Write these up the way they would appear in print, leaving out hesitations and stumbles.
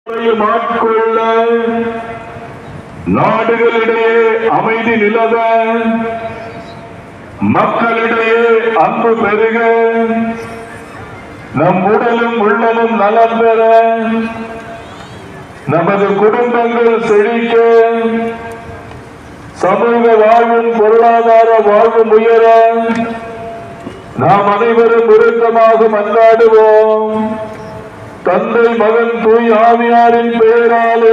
மாட்கொள்ள நாடுகளிடையே அமைதி நிலவ மக்களிடையே அன்பு பெருக நம் உடலும் உள்ளமும் நலம் பெற நமது குடும்பங்கள் செழிக்க சமூக வாழ்வும் பொருளாதார வாழ்வும் உயர நாம் அனைவரும் உருக்கமாக மன்றாடுவோம். தந்தை மகன் தூய் ஆவியாரின் பெயராலே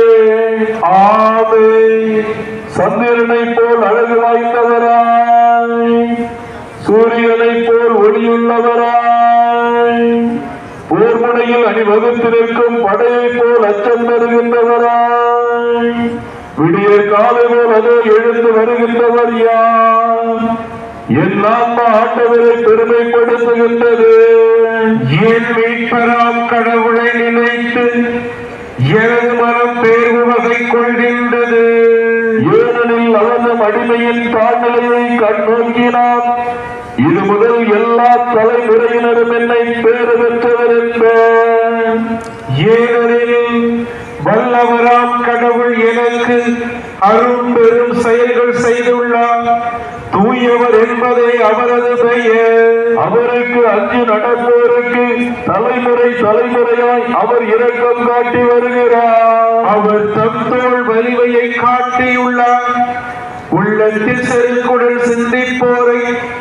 ஆமென். சந்திரனை போல் அழகு வாய்ந்தவராய், சூரியனை போல் ஒளியுள்ளவராய், போர்முனையில் அணிவகுத்து நிற்கும் படையை போல் அச்சம் தருகின்றவராய், விடிய காலை போல் அதோ எழுந்து வருகின்றவர் யார்? என் ஆன்மா ஆண்டவரை பெருமைப்படுத்துகின்றது. என் மீட்பராம் கடவுளை நினைத்து எனது மனம் பேர்வு வகை கொள்கின்றது. ஏனெனில் அவனும் அடிமையின் தாழ்நிலையை கண்ணோக்கினான். இது முதல் எல்லா தலைமுறையினரும் என்னை பேறு பெற்றவர் என்பேன். ஏனெனில் வல்லவராம் கடவுள் எனக்கு அரும் பெரும் செயல்கள் செய்துள்ளார். தூயவர் என்பதே அவரது பெயர். அவருக்கு அஞ்சு நடப்போருக்கு தலைமுறை தலைமுறையாய் அவர் இரக்கம் காட்டி வருகிறார். அவர் தம் தோள் வலிமையை காட்டியுள்ளார். உள்ளத்தில் செருக்குடல் சிந்திப்போரை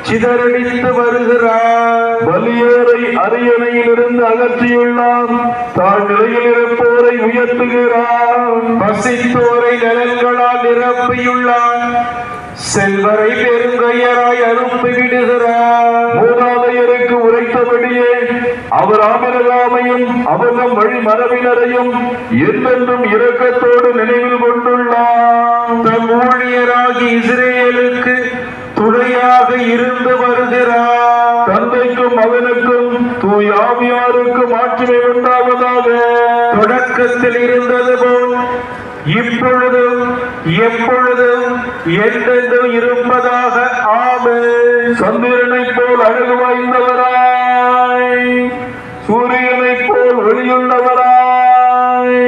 சிதறடித்து வருகிறார். வலியோரை அரியணையிலிருந்து அகற்றியுள்ளார். தாழ்நிலையில் இருப்போரை உயர்த்துகிறார். பசித்தோரை நலன்களால் நிரப்பியுள்ளார். செல்வரை பெருங்கையராய் அரும்பி விடுகிறார். மூதாதையருக்கு உரைத்தபடியே அவர் ஆபிரகாமையும் அவர்தம் வழி மரபினரையும் என்றென்றும் இரக்கத்தோடு நினைவில் கொண்டுள்ளார். தம் ஊழியராகி இஸ்ரேலுக்கு துணையாக இருந்து வருகிறார். தந்தைக்கும் மகனுக்கும் தூய் ஆவியாருக்கும் ஆட்சிமை உண்டாவதாக. தொடக்கத்தில் இருந்தது போல் இப்பொழுதும் எப்பொழுதும் என்றென்றும் இருப்பதாக. ஆமென். சந்திரனை போல் அழகு வாய்ந்தவராய், சூரியனை போல் ஒளியுள்ளவராய்,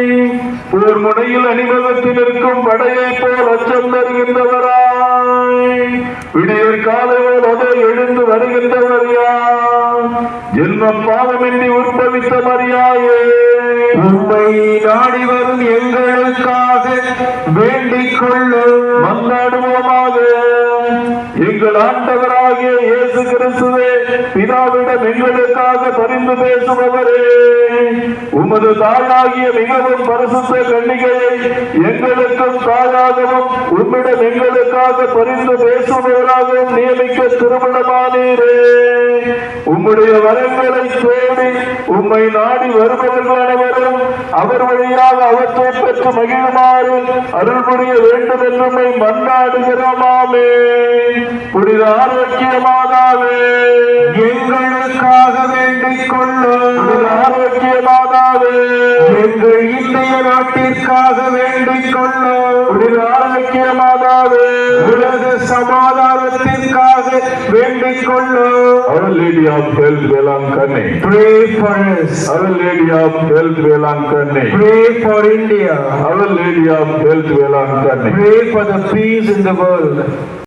போர் முனையில் அணிவகுத்து நிற்கும் படையை போல் அச்சம் தருகின்றவராய், விடியற் காலையில் அதை எழுந்து வருகின்றவர் யார்? ஜென்மம் பாவமின்றி உற்பவித்த மரியாயே, உண்மை நாடி வரும் எங்களுக்காக வேண்டிக் கொள்ள மன்றாடுவோமாக. எங்கள் ஆண்டவராகிய இயேசு கிறிஸ்துவே, பிதாவிடம் எங்களுக்காக பரிந்து பேசுபவரே, உமது தாயாகிய மிகவும் பரிசுத்த கன்னிகையை எங்களுக்கும் தாயாகவும் உம்மிடம் எங்களுக்காக பரிந்து பேசுபவராகவும் நியமிக்க திருமணமானீரே. உம்முடைய வரங்களை தேடி உம்மை நாடி வருபவர்கள் அனைவரும் அவர் வழியாக அவற்றை பெற்று மகிழுமாறு அருள் புரிய வேண்டும் என்று மன்றாடுகிறோமாமே. புனித ஆரோக்கியமாதாவே, எங்களுக்காக வேண்டிக் கொள்ளும். ஆரோக்கியமாதாவே, எங்கள் இந்திய நாட்டிற்காக வேண்டிக் கொள்ளும். புனித ஆரோக்கியமாதாவே, உலக சமாதானத்திற்காக வேண்டிக் கொள்ளும். Our Lady of Health Velankane, pray for us. Our Lady of Health Velankane, pray for India. Our Lady of Health Velankane, pray for the peace in the world.